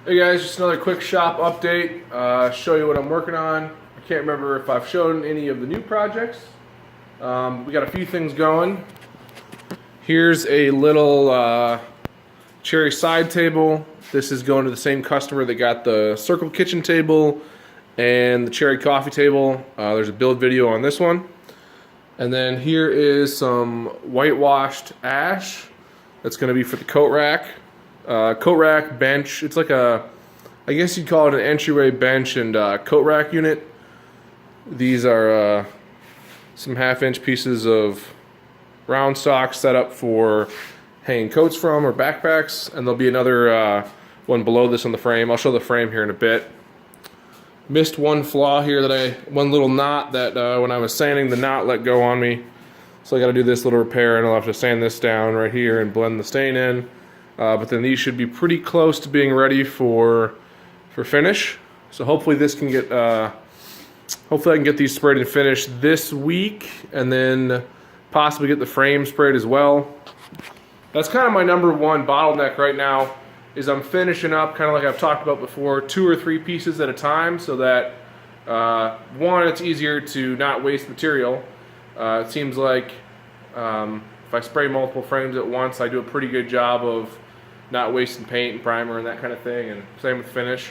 Hey guys, just another quick shop update. Show you what I'm working on. I can't remember if I've shown any of the new projects. We got a few things going. Here's a little cherry side table. This is going to the same customer that got the circle kitchen table and the cherry coffee table. There's a build video on this one. And then here is some whitewashed ash that's going to be for the coat rack. Coat rack bench. It's like a, I guess you'd call it an entryway bench and coat rack unit. These are some half-inch pieces of round stock set up for hanging coats from or backpacks, and there'll be another one below this on the frame. I'll show the frame here in a bit. Missed one flaw here one little knot that when I was sanding, the knot let go on me. So I got to do this little repair, and I'll have to sand this down right here and blend the stain in. But then these should be pretty close to being ready for finish. So hopefully this can get, hopefully I can get these sprayed and finished this week, and then possibly get the frame sprayed as well. That's kind of my number one bottleneck right now, is I'm finishing up, kind of like I've talked about before, 2 or 3 pieces at a time, so that one, it's easier to not waste material. It seems like if I spray multiple frames at once, I do a pretty good job of not wasting paint and primer and that kind of thing, and same with finish.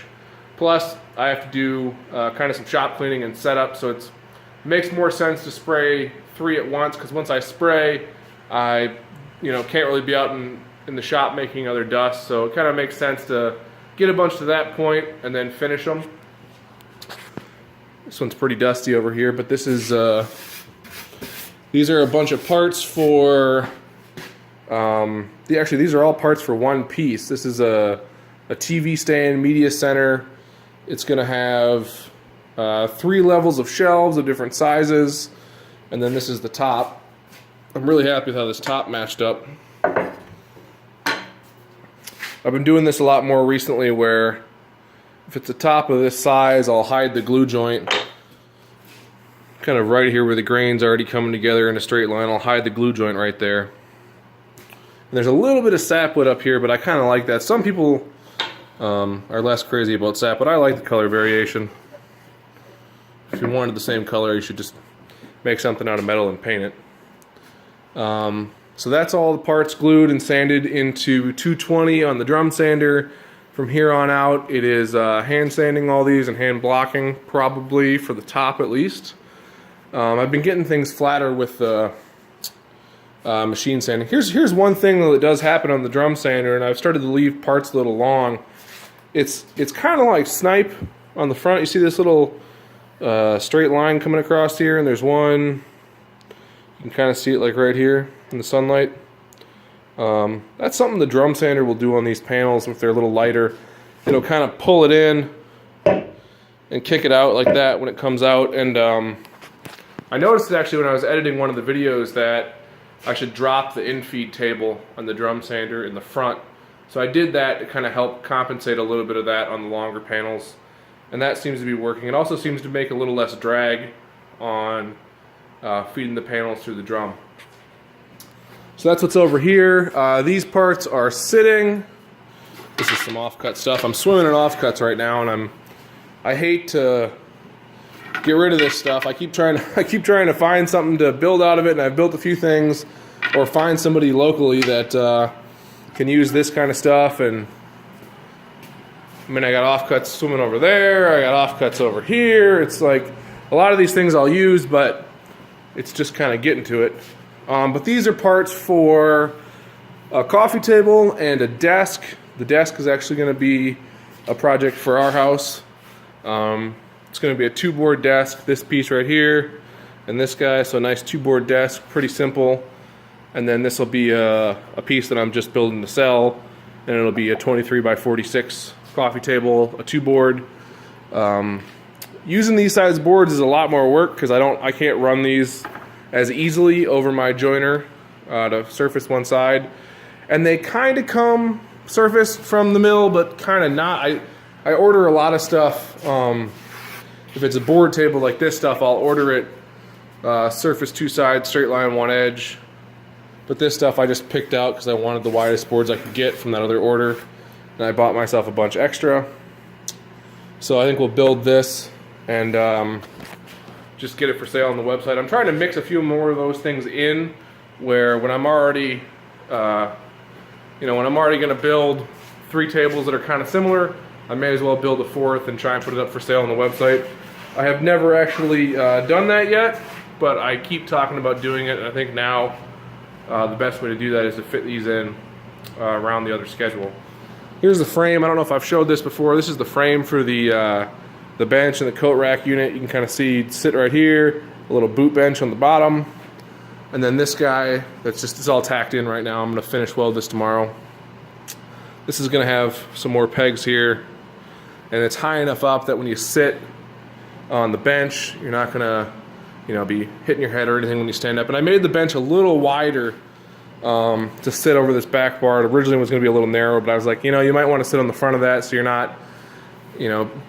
Plus, I have to do kind of some shop cleaning and setup, so it makes more sense to spray 3 at once, because once I spray, I can't really be out in the shop making other dust, so it kind of makes sense to get a bunch to that point and then finish them. This one's pretty dusty over here, but this is these are a bunch of parts for actually these are all parts for one piece. This is a TV stand, media center. It's gonna have 3 levels of shelves of different sizes, and then this is the top. I'm really happy with how this top matched up. I've been doing this a lot more recently, where if it's a top of this size, I'll hide the glue joint kind of right here where the grain's already coming together in a straight line. I'll hide the glue joint right there. And there's a little bit of sapwood up here, but I kind of like that. Some people are less crazy about sap, but I like the color variation. If you wanted the same color, you should just make something out of metal and paint it. So that's all the parts glued and sanded into 220 on the drum sander. From here on out, it is hand sanding all these and hand blocking, probably for the top at least. I've been getting things flatter with the machine sanding. Here's one thing that does happen on the drum sander, and I've started to leave parts a little long. It's kind of like snipe on the front. You see this little straight line coming across here, and there's one. You can kind of see it like right here in the sunlight. That's something the drum sander will do on these panels if they're a little lighter. It'll kind of pull it in and kick it out like that when it comes out. And I noticed actually when I was editing one of the videos that I should drop the infeed table on the drum sander in the front. So I did that to kind of help compensate a little bit of that on the longer panels, and that seems to be working. It also seems to make a little less drag on feeding the panels through the drum. So that's what's over here. These parts are sitting. This is some offcut stuff. I'm swimming in offcuts right now, and I hate to get rid of this stuff. I keep trying to find something to build out of it, and I've built a few things, or find somebody locally that can use this kind of stuff. And I mean, I got offcuts swimming over there. I got offcuts over here. It's like a lot of these things I'll use, but it's just kind of getting to it. But these are parts for a coffee table and a desk. The desk is actually going to be a project for our house. It's going to be a 2-board desk, this piece right here, and this guy, so a nice 2-board desk, pretty simple. And then this will be a piece that I'm just building to sell, and it'll be a 23 by 46 coffee table, a 2-board. Using these size boards is a lot more work, because I can't run these as easily over my joiner to surface one side. And they kind of come surfaced from the mill, but kind of not. I order a lot of stuff. If it's a board table like this stuff, I'll order it surface 2 sides, straight line 1 edge. But this stuff I just picked out because I wanted the widest boards I could get from that other order. and I bought myself a bunch extra. So I think we'll build this and just get it for sale on the website. I'm trying to mix a few more of those things in, where when I'm already, when I'm already going to build 3 tables that are kind of similar, I may as well build a 4th and try and put it up for sale on the website. I have never actually done that yet, but I keep talking about doing it, and I think now the best way to do that is to fit these in around the other schedule. Here's the frame. I don't know if I've showed this before. This is the frame for the bench and the coat rack unit. You can kind of see sit right here, a little boot bench on the bottom, and then this guy it's all tacked in right now. I'm going to finish weld this tomorrow. This is going to have some more pegs here, and it's high enough up that when you sit on the bench, you're not going to be hitting your head or anything when you stand up. And I made the bench a little wider to sit over this back bar. It originally was going to be a little narrow, but I was like, you might want to sit on the front of that so you're not,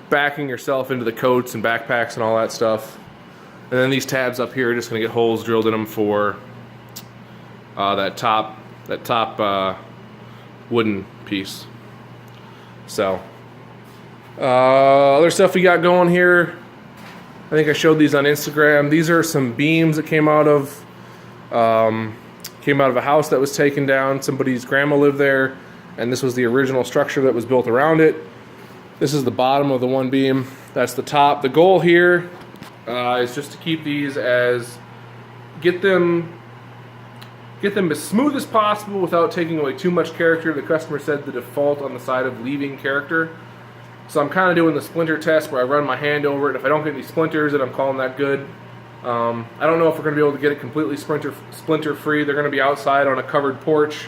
backing yourself into the coats and backpacks and all that stuff. And then these tabs up here are just going to get holes drilled in them for that top wooden piece. So other stuff we got going here, I think I showed these on Instagram. These are some beams that came out of a house that was taken down. Somebody's grandma lived there, and this was the original structure that was built around it. This is the bottom of the one beam. That's the top. The goal here is just to keep these get them as smooth as possible without taking away too much character. The customer said the default on the side of leaving character. So I'm kind of doing the splinter test where I run my hand over it. If I don't get any splinters, then I'm calling that good. I don't know if we're going to be able to get it completely splinter free. They're going to be outside on a covered porch,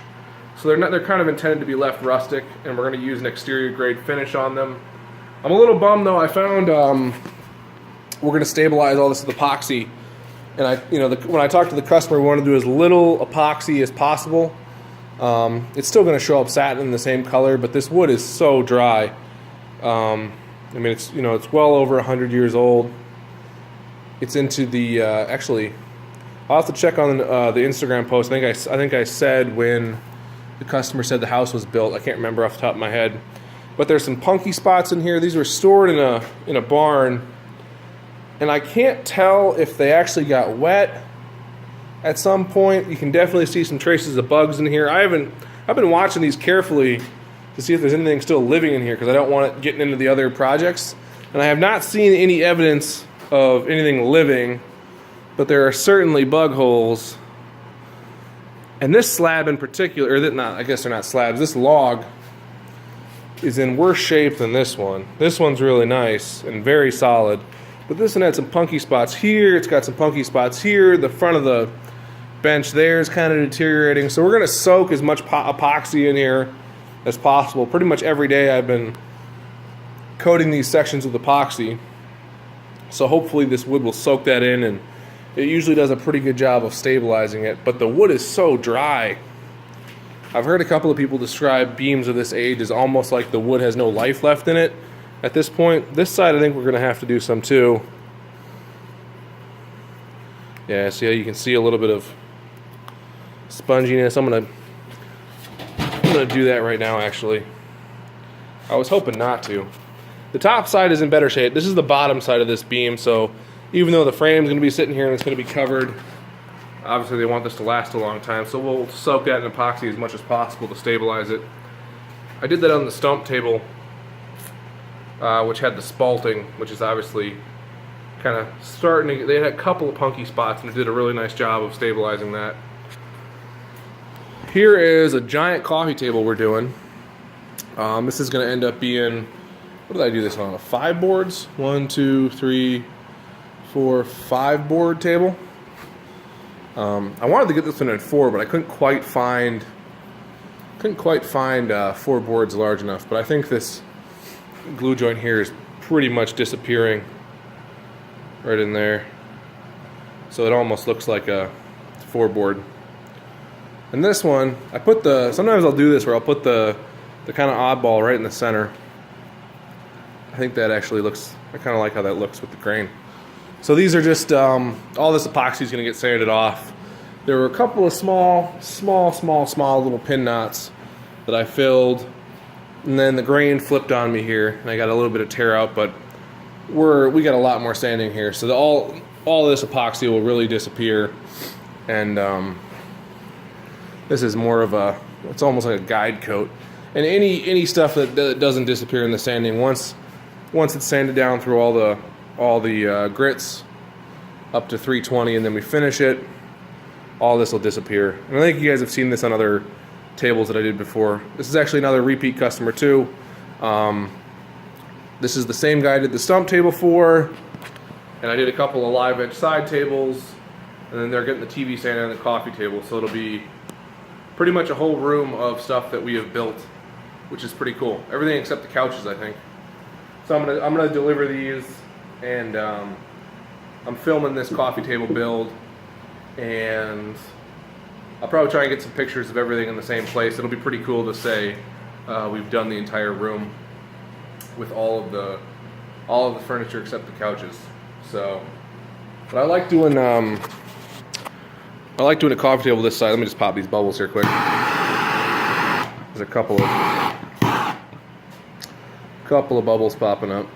so they're kind of intended to be left rustic, and we're going to use an exterior grade finish on them. I'm a little bummed though. I found we're going to stabilize all this with epoxy, and when I talked to the customer, we want to do as little epoxy as possible. It's still going to show up satin in the same color, but this wood is so dry. It's well over 100 years old. It's into the actually, I'll have to check on the Instagram post. I think I said when the customer said the house was built. I can't remember off the top of my head, but there's some punky spots in here. These were stored in a barn, and I can't tell if they actually got wet at some point. You can definitely see some traces of bugs in here. I've been watching these carefully to see if there's anything still living in here, because I don't want it getting into the other projects. And I have not seen any evidence of anything living, but there are certainly bug holes. And this slab in particular, I guess they're not slabs, this log is in worse shape than this one. This one's really nice and very solid, but this one had some punky spots here. It's got some punky spots here. The front of the bench there is kind of deteriorating. So we're going to soak as much epoxy in here as possible. Pretty much every day I've been coating these sections with epoxy, so hopefully this wood will soak that in, and it usually does a pretty good job of stabilizing it. But the wood is so dry. I've heard a couple of people describe beams of this age as almost like the wood has no life left in it at this point. This side I think we're going to have to do some too. Yeah, see how you can see a little bit of sponginess. I'm going to do that right now, actually. I was hoping not to. The top side is in better shape. This is the bottom side of this beam, so even though the frame's going to be sitting here and it's going to be covered, obviously they want this to last a long time, so we'll soak that in epoxy as much as possible to stabilize it. I did that on the stump table, which had the spalting, which is obviously kind of starting to, they had a couple of punky spots, and it did a really nice job of stabilizing that. Here is a giant coffee table we're doing. This is going to end up being, what did I do this on? 5 boards? 1, 2, 3, 4, 5 board table. I wanted to get this one in 4, but I couldn't quite find 4 boards large enough. But I think this glue joint here is pretty much disappearing right in there, so it almost looks like a 4 board. And this one, sometimes I'll do this where I'll put the kind of oddball right in the center. I think that actually looks, I kind of like how that looks with the grain. So these are just, all this epoxy is going to get sanded off. There were a couple of small little pin knots that I filled And then the grain flipped on me here, and I got a little bit of tear out, but we got a lot more sanding here, so all this epoxy will really disappear. And this is more of it's almost like a guide coat. And any stuff that doesn't disappear in the sanding, once it's sanded down through all the grits up to 320, and then we finish it, all this will disappear. And I think you guys have seen this on other tables that I did before. This is actually another repeat customer too. This is the same guy I did the stump table for, and I did a couple of live edge side tables, and then they're getting the TV stand and the coffee table, so it'll be pretty much a whole room of stuff that we have built, which is pretty cool. Everything except the couches, I think. So I'm gonna deliver these, and I'm filming this coffee table build, and I'll probably try and get some pictures of everything in the same place. It'll be pretty cool to say we've done the entire room with all of the furniture except the couches. So, but I like doing a coffee table this side. Let me just pop these bubbles here quick. There's a couple of bubbles popping up.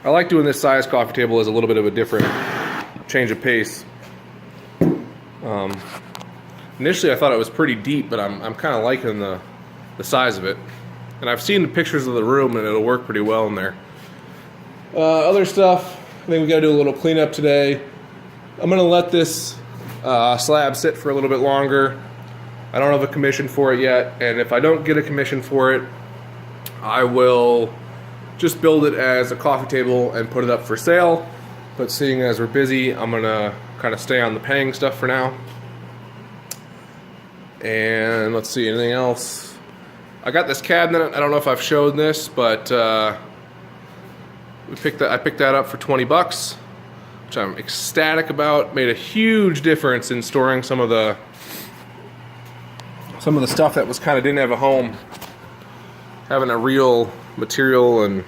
I like doing this size coffee table as a little bit of a different change of pace. Initially I thought it was pretty deep, but I'm kind of liking the size of it. And I've seen the pictures of the room, and it'll work pretty well in there. Other stuff, I think we got to do a little cleanup today. I'm going to let this slab sit for a little bit longer. I don't have a commission for it yet, and if I don't get a commission for it, I will just build it as a coffee table and put it up for sale. But seeing as we're busy, I'm going to kind of stay on the paying stuff for now. And let's see, anything else? I got this cabinet. I don't know if I've showed this, but I picked that up for 20 bucks, which I'm ecstatic about. Made a huge difference in storing some of the stuff that was kind of didn't have a home. Having a real material and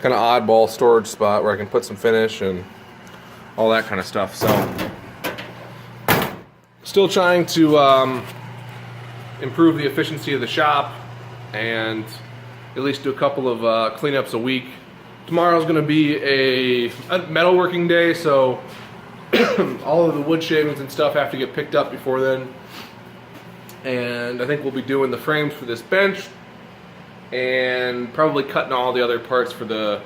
kind of oddball storage spot where I can put some finish and all that kind of stuff. So, still trying to improve the efficiency of the shop and at least do a couple of cleanups a week. Tomorrow's going to be a metalworking day, so all of the wood shavings and stuff have to get picked up before then. And I think we'll be doing the frames for this bench and probably cutting all the other parts for the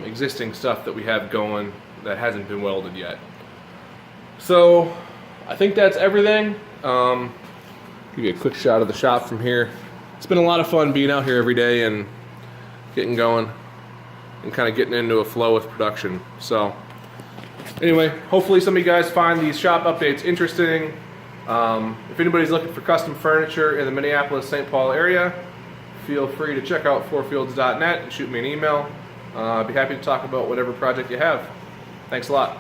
existing stuff that we have going that hasn't been welded yet. So I think that's everything. Give you a quick shot of the shop from here. It's been a lot of fun being out here every day and getting going and kind of getting into a flow with production. So anyway, hopefully some of you guys find these shop updates interesting. If anybody's looking for custom furniture in the Minneapolis-St. Paul area, feel free to check out fourfields.net and shoot me an email. I'd be happy to talk about whatever project you have. Thanks a lot.